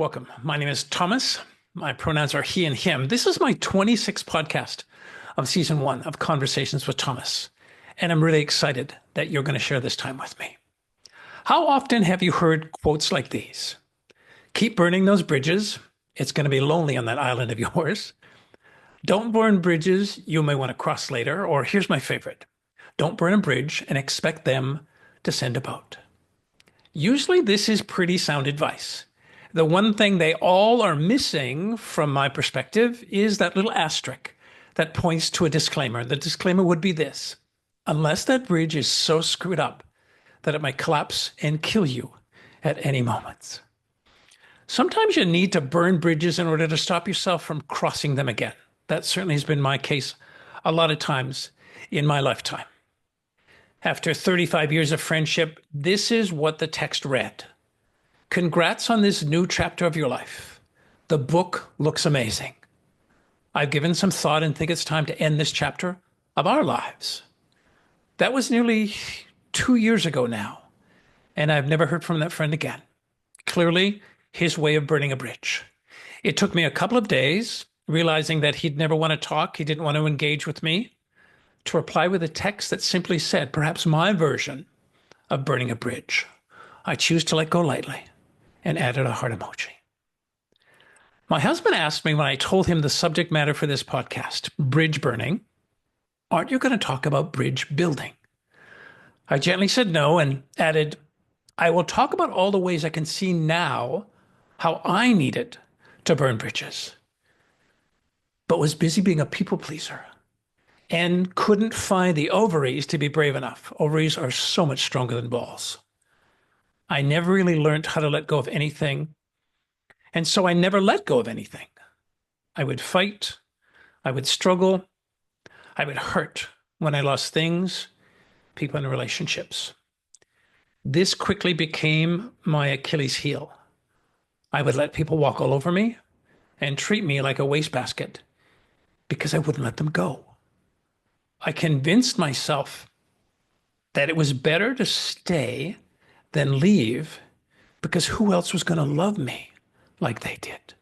Welcome. My name is Thomas. My pronouns are he and him. This is my 26th podcast of season one of Conversations with Thomas. And I'm really excited that you're going to share this time with me. How often have you heard quotes like these? Keep burning those bridges. It's going to be lonely on that island of yours. Don't burn bridges you may want to cross later. Or here's my favorite. Don't burn a bridge and expect them to send a boat. Usually this is pretty sound advice. The one thing they all are missing from my perspective is that little asterisk that points to a disclaimer. The disclaimer would be this: unless that bridge is so screwed up that it might collapse and kill you at any moment. Sometimes you need to burn bridges in order to stop yourself from crossing them again. That certainly has been my case a lot of times in my lifetime. After 35 years of friendship, this is what the text read. Congrats on this new chapter of your life. The book looks amazing. I've given some thought and think it's time to end this chapter of our lives. That was nearly 2 years ago now, and I've never heard from that friend again. Clearly, his way of burning a bridge. It took me a couple of days, realizing that he'd never want to talk, he didn't want to engage with me, to reply with a text that simply said, perhaps my version of burning a bridge. I choose to let go lightly, and added a heart emoji. My husband asked me when I told him the subject matter for this podcast, bridge burning, aren't you going to talk about bridge building? I gently said no and added, I will talk about all the ways I can see now how I needed to burn bridges, but was busy being a people pleaser and couldn't find the ovaries to be brave enough. Ovaries are so much stronger than balls. I never really learned how to let go of anything. And so I never let go of anything. I would fight. I would struggle. I would hurt when I lost things, people, and relationships. This quickly became my Achilles heel. I would let people walk all over me and treat me like a wastebasket because I wouldn't let them go. I convinced myself that it was better to stay than leave, because who else was going to love me like they did?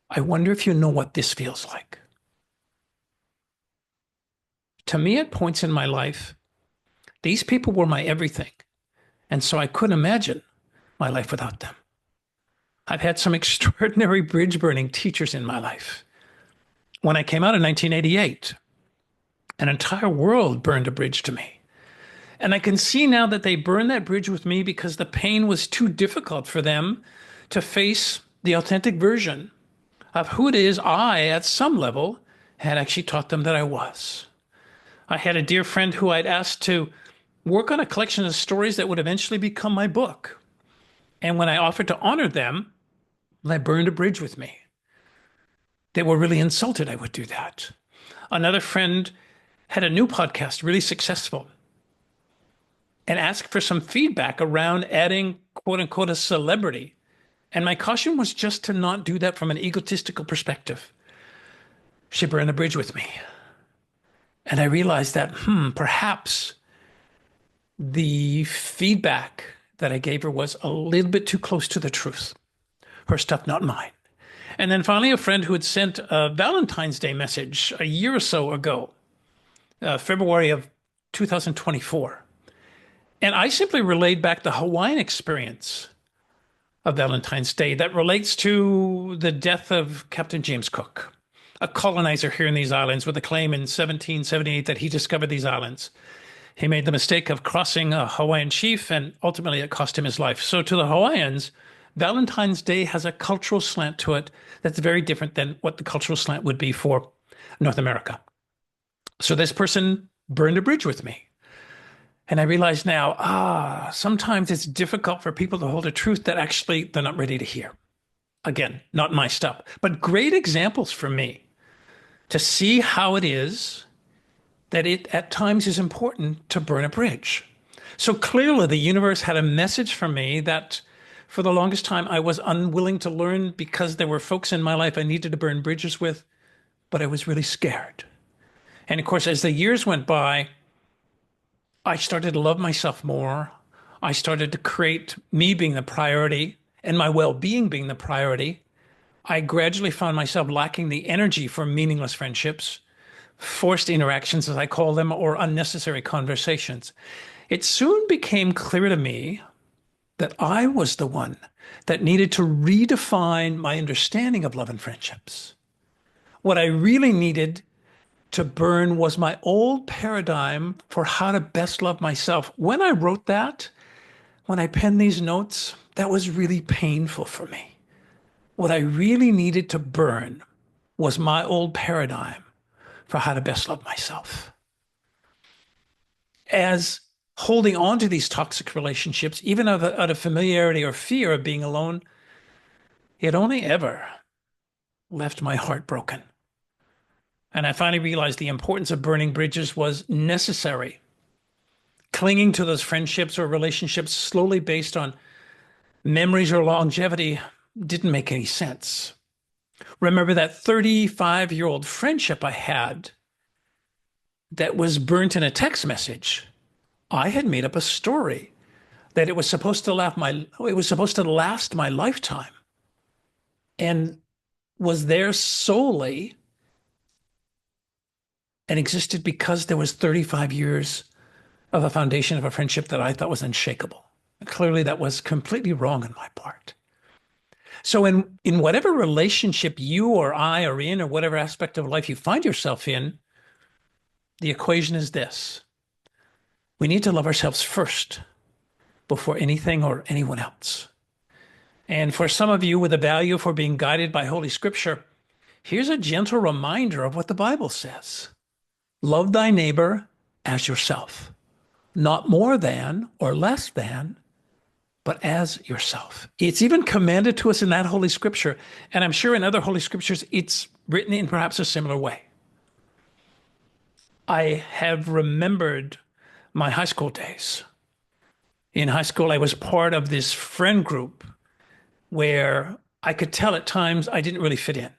I wonder if you know what this feels like. To me, at points in my life, these people were my everything, and so I couldn't imagine my life without them. I've had some extraordinary bridge-burning teachers in my life. When I came out in 1988, an entire world burned a bridge to me. And I can see now that they burned that bridge with me because the pain was too difficult for them to face the authentic version of who it is I, at some level, had actually taught them that I was. I had a dear friend who I'd asked to work on a collection of stories that would eventually become my book. And when I offered to honor them, they burned a bridge with me. They were really insulted I would do that. Another friend had a new podcast, really successful, and asked for some feedback around adding, quote unquote, a celebrity. And my caution was just to not do that from an egotistical perspective. She burned a bridge with me. And I realized that, perhaps the feedback that I gave her was a little bit too close to the truth. Her stuff, not mine. And then finally, a friend who had sent a Valentine's Day message a year or so ago, February of 2024. And I simply relayed back the Hawaiian experience of Valentine's Day that relates to the death of Captain James Cook, a colonizer here in these islands with a claim in 1778 that he discovered these islands. He made the mistake of crossing a Hawaiian chief, and ultimately it cost him his life. So to the Hawaiians, Valentine's Day has a cultural slant to it that's very different than what the cultural slant would be for North America. So this person burned a bridge with me. And I realize now, sometimes it's difficult for people to hold a truth that actually they're not ready to hear. Again, not my stuff, but great examples for me to see how it is that it at times is important to burn a bridge. So clearly the universe had a message for me that for the longest time I was unwilling to learn because there were folks in my life I needed to burn bridges with, but I was really scared. And of course, as the years went by, I started to love myself more. I started to create me being the priority and my well-being being the priority, I gradually found myself lacking the energy for meaningless friendships, forced interactions, as I call them, or unnecessary conversations. It soon became clear to me that I was the one that needed to redefine my understanding of love and friendships. What I really needed to burn was my old paradigm for how to best love myself. When I wrote that, when I penned these notes, that was really painful for me. What I really needed to burn was my old paradigm for how to best love myself. As holding on to these toxic relationships, even out of familiarity or fear of being alone, it only ever left my heart broken. And I finally realized the importance of burning bridges was necessary. Clinging to those friendships or relationships slowly based on memories or longevity didn't make any sense. Remember that 35-year-old friendship I had that was burnt in a text message? I had made up a story that it was supposed to last my lifetime and was there solely and existed because there was 35 years of a foundation of a friendship that I thought was unshakable. Clearly, that was completely wrong on my part. So in whatever relationship you or I are in, or whatever aspect of life you find yourself in, the equation is this. We need to love ourselves first before anything or anyone else. And for some of you with a value for being guided by Holy Scripture, here's a gentle reminder of what the Bible says. Love thy neighbor as yourself, not more than or less than, but as yourself. It's even commanded to us in that Holy Scripture. And I'm sure in other Holy Scriptures, it's written in perhaps a similar way. I have remembered my high school days. In high school, I was part of this friend group where I could tell at times I didn't really fit in.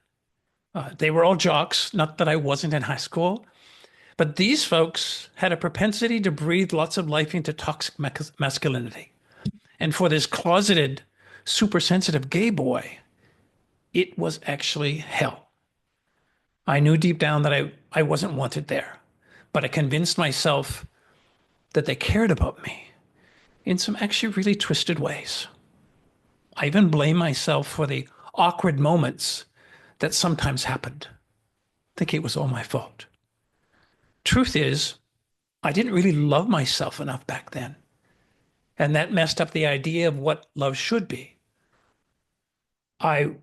They were all jocks, not that I wasn't in high school, but these folks had a propensity to breathe lots of life into toxic masculinity. And for this closeted, super sensitive gay boy, it was actually hell. I knew deep down that I wasn't wanted there, but I convinced myself that they cared about me in some actually really twisted ways. I even blame myself for the awkward moments that sometimes happened, thinking it was all my fault. Truth is, I didn't really love myself enough back then. And that messed up the idea of what love should be. I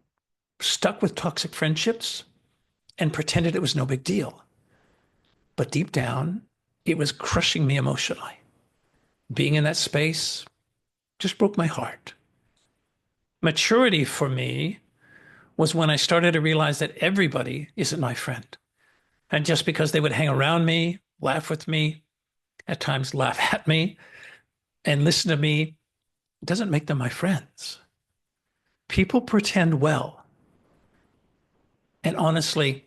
stuck with toxic friendships and pretended it was no big deal. But deep down, it was crushing me emotionally. Being in that space just broke my heart. Maturity for me was when I started to realize that everybody isn't my friend. And just because they would hang around me, laugh with me, at times laugh at me, and listen to me, doesn't make them my friends. People pretend well. And honestly,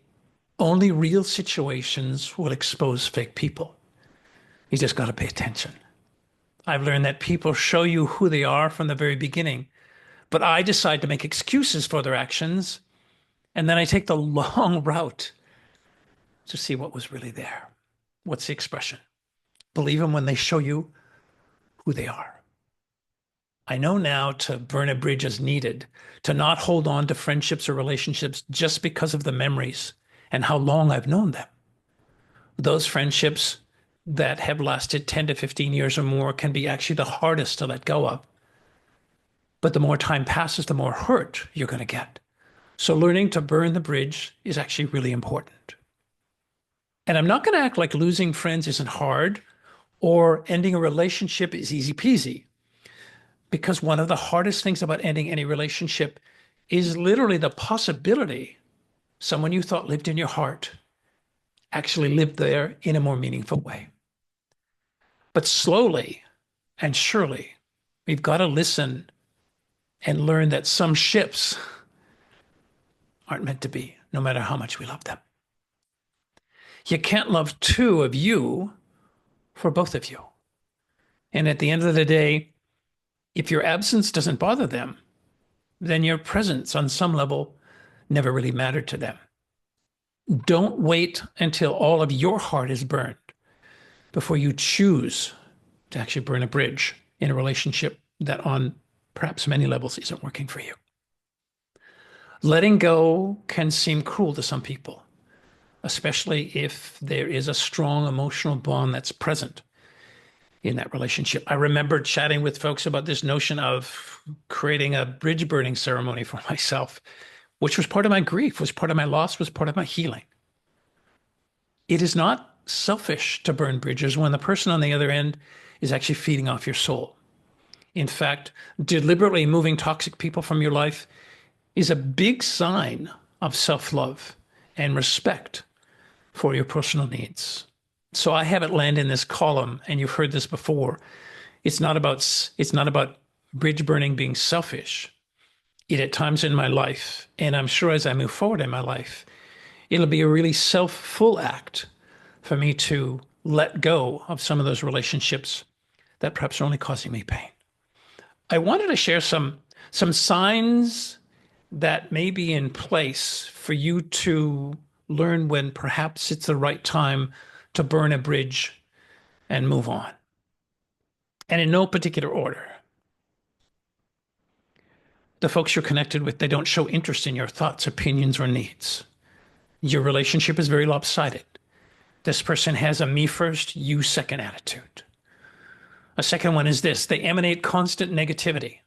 only real situations will expose fake people. You just got to pay attention. I've learned that people show you who they are from the very beginning, but I decide to make excuses for their actions, and then I take the long route to see what was really there. What's the expression? Believe them when they show you who they are. I know now to burn a bridge as needed, to not hold on to friendships or relationships just because of the memories and how long I've known them. Those friendships that have lasted 10 to 15 years or more can be actually the hardest to let go of. But the more time passes, the more hurt you're going to get. So learning to burn the bridge is actually really important. And I'm not going to act like losing friends isn't hard or ending a relationship is easy peasy. Because one of the hardest things about ending any relationship is literally the possibility someone you thought lived in your heart actually lived there in a more meaningful way. But slowly and surely, we've got to listen and learn that some ships aren't meant to be, no matter how much we love them. You can't love two of you for both of you. And at the end of the day, if your absence doesn't bother them, then your presence on some level never really mattered to them. Don't wait until all of your heart is burned before you choose to actually burn a bridge in a relationship that on perhaps many levels isn't working for you. Letting go can seem cruel to some people, especially if there is a strong emotional bond that's present in that relationship. I remember chatting with folks about this notion of creating a bridge burning ceremony for myself, which was part of my grief, was part of my loss, was part of my healing. It is not selfish to burn bridges when the person on the other end is actually feeding off your soul. In fact, deliberately moving toxic people from your life is a big sign of self-love and respect for your personal needs. So I have it land in this column, and you've heard this before. It's not about bridge burning being selfish. It at times in my life, and I'm sure as I move forward in my life, it'll be a really self-full act for me to let go of some of those relationships that perhaps are only causing me pain. I wanted to share some signs that may be in place for you to learn when perhaps it's the right time to burn a bridge and move on. And in no particular order. The folks you're connected with, they don't show interest in your thoughts, opinions, or needs. Your relationship is very lopsided. This person has a me first, you second attitude. A second one is this: they emanate constant negativity.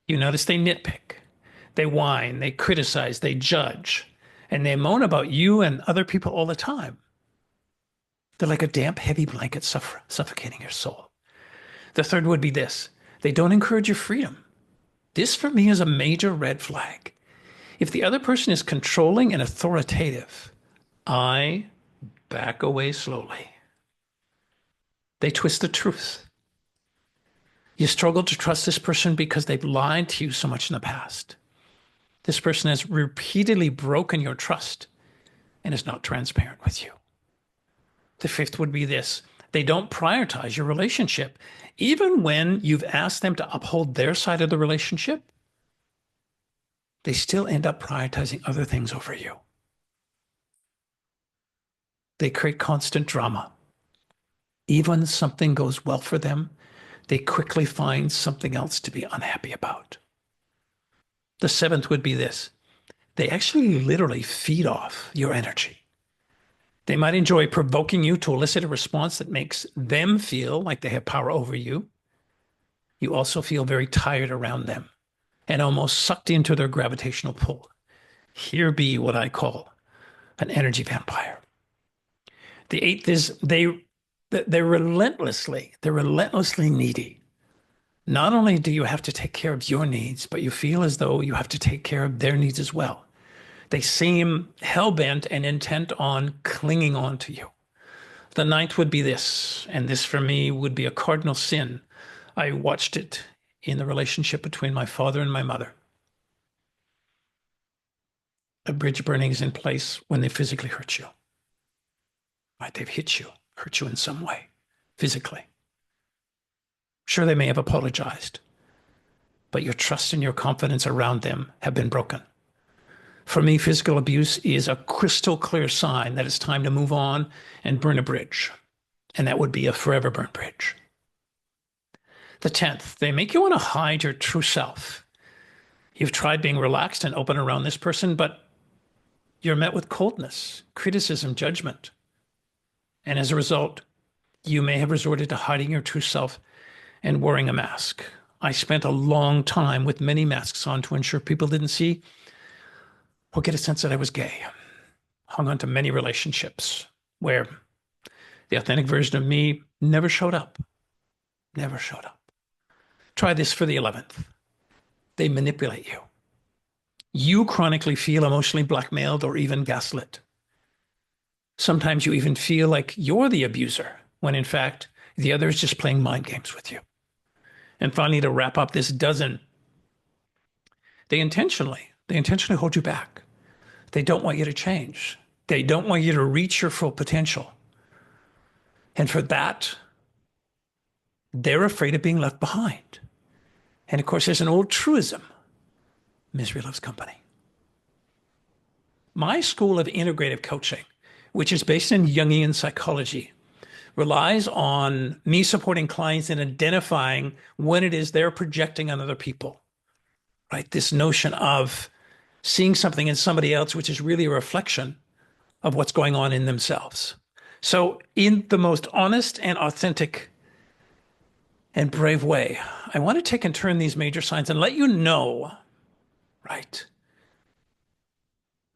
You notice they nitpick, they whine, they criticize, they judge, and they moan about you and other people all the time. They're like a damp, heavy blanket suffocating your soul. The third would be this: they don't encourage your freedom. This for me is a major red flag. If the other person is controlling and authoritative, I back away slowly. They twist the truth. You struggle to trust this person because they've lied to you so much in the past. This person has repeatedly broken your trust and is not transparent with you. The fifth would be this: they don't prioritize your relationship. Even when you've asked them to uphold their side of the relationship, they still end up prioritizing other things over you. They create constant drama. Even when something goes well for them, they quickly find something else to be unhappy about. The seventh would be this: they actually literally feed off your energy. They might enjoy provoking you to elicit a response that makes them feel like they have power over you. You also feel very tired around them and almost sucked into their gravitational pull. Here be what I call an energy vampire. The eighth is they're relentlessly needy. Not only do you have to take care of your needs, but you feel as though you have to take care of their needs as well. They seem hell-bent and intent on clinging on to you. The ninth would be this, and this for me would be a cardinal sin. I watched it in the relationship between my father and my mother. A bridge burning is in place when they physically hurt you. Right? They've hit you, hurt you in some way, physically. Sure, they may have apologized, but your trust and your confidence around them have been broken. For me, physical abuse is a crystal clear sign that it's time to move on and burn a bridge. And that would be a forever burn bridge. The 10th, they make you want to hide your true self. You've tried being relaxed and open around this person, but you're met with coldness, criticism, judgment. And as a result, you may have resorted to hiding your true self and wearing a mask. I spent a long time with many masks on to ensure people didn't see or get a sense that I was gay. Hung on to many relationships where the authentic version of me never showed up. Never showed up. Try this for the 11th. They manipulate you. You chronically feel emotionally blackmailed or even gaslit. Sometimes you even feel like you're the abuser, when in fact, the other is just playing mind games with you. And finally, to wrap up this dozen, they intentionally hold you back. They don't want you to change. They don't want you to reach your full potential. And for that, they're afraid of being left behind. And of course, there's an old truism Misery loves company. My school of integrative coaching, which is based in Jungian psychology, relies on me supporting clients in identifying when it is they're projecting on other people, right? This notion of seeing something in somebody else, which is really a reflection of what's going on in themselves. So, in the most honest and authentic and brave way, I want to take and turn these major signs and let you know, right?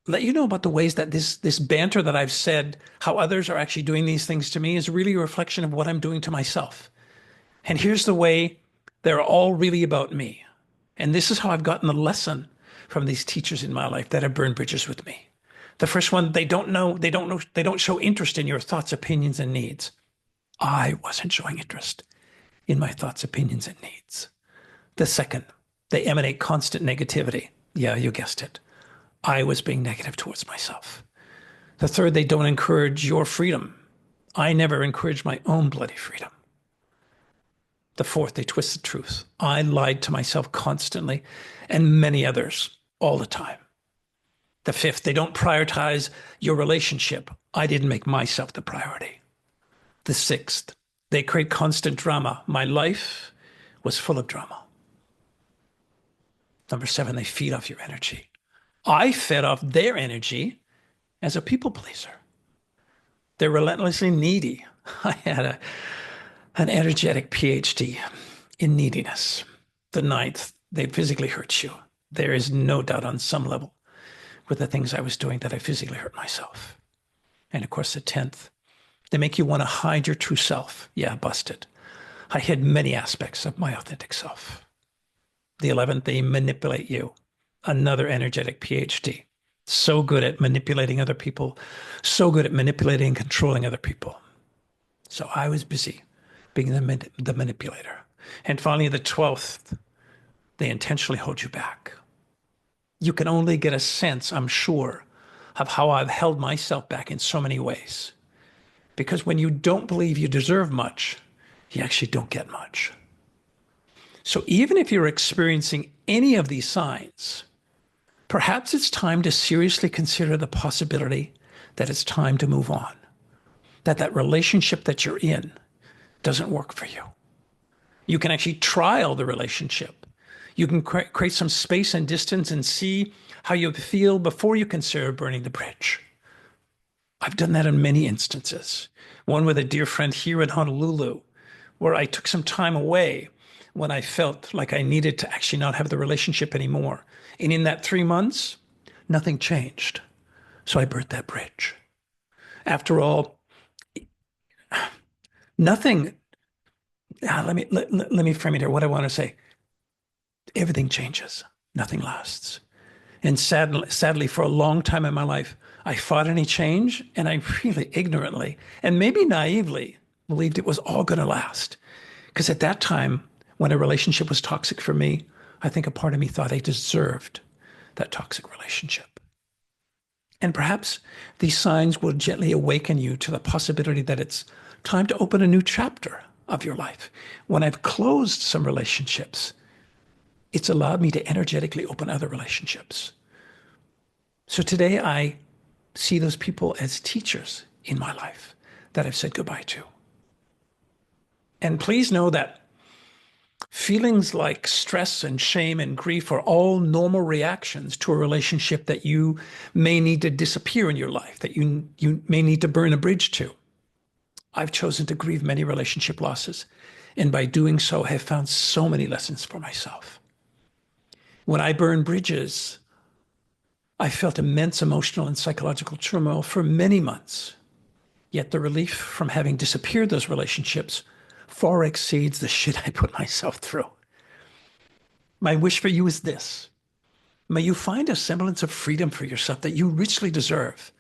Let you know about the ways that this banter that I've said, how others are actually doing these things to me, is really a reflection of what I'm doing to myself. And here's the way they're all really about me. And this is how I've gotten the lesson from these teachers in my life that have burned bridges with me. The first one, they don't show interest in your thoughts, opinions, and needs. I wasn't showing interest in my thoughts, opinions, and needs. The second, they emanate constant negativity. Yeah, you guessed it. I was being negative towards myself. The third, they don't encourage your freedom. I never encouraged my own bloody freedom. The fourth, they twist the truth. I lied to myself constantly and many others all the time. The fifth, they don't prioritize your relationship. I didn't make myself the priority. The sixth, they create constant drama. My life was full of drama. Number seven, they feed off your energy. I fed off their energy as a people pleaser. They're relentlessly needy. I had an energetic PhD in neediness. The ninth, they physically hurt you. There is no doubt on some level with the things I was doing that I physically hurt myself. And of course, the 10th, they make you want to hide your true self. Yeah, busted. I hid many aspects of my authentic self. The 11th, they manipulate you. Another energetic PhD. So good at manipulating other people, so good at manipulating and controlling other people. So I was busy being the manipulator. And finally, the 12th, they intentionally hold you back. You can only get a sense, I'm sure, of how I've held myself back in so many ways. Because when you don't believe you deserve much, you actually don't get much. So even if you're experiencing any of these signs, perhaps it's time to seriously consider the possibility that it's time to move on, that relationship that you're in doesn't work for you. You can actually trial the relationship. You can create some space and distance and see how you feel before you consider burning the bridge. I've done that in many instances. One with a dear friend here in Honolulu, where I took some time away when I felt like I needed to actually not have the relationship anymore. And in that 3 months, nothing changed. So I burnt that bridge. After all, nothing, let me frame it here. What I want to say, everything changes. Nothing lasts. And sadly, for a long time in my life, I fought any change, and I really ignorantly and maybe naively believed it was all going to last. Because at that time, when a relationship was toxic for me, I think a part of me thought I deserved that toxic relationship. And perhaps these signs will gently awaken you to the possibility that it's time to open a new chapter of your life. When I've closed some relationships, it's allowed me to energetically open other relationships. So today I see those people as teachers in my life that I've said goodbye to. And please know that feelings like stress and shame and grief are all normal reactions to a relationship that you may need to disappear in your life, that you may need to burn a bridge to. I've chosen to grieve many relationship losses, and by doing so, have found so many lessons for myself. When I burn bridges, I felt immense emotional and psychological turmoil for many months. Yet the relief from having disappeared those relationships far exceeds the shit I put myself through. My wish for you is this. May you find a semblance of freedom for yourself that you richly deserve.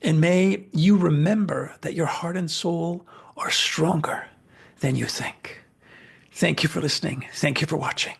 And may you remember that your heart and soul are stronger than you think. Thank you for listening. Thank you for watching.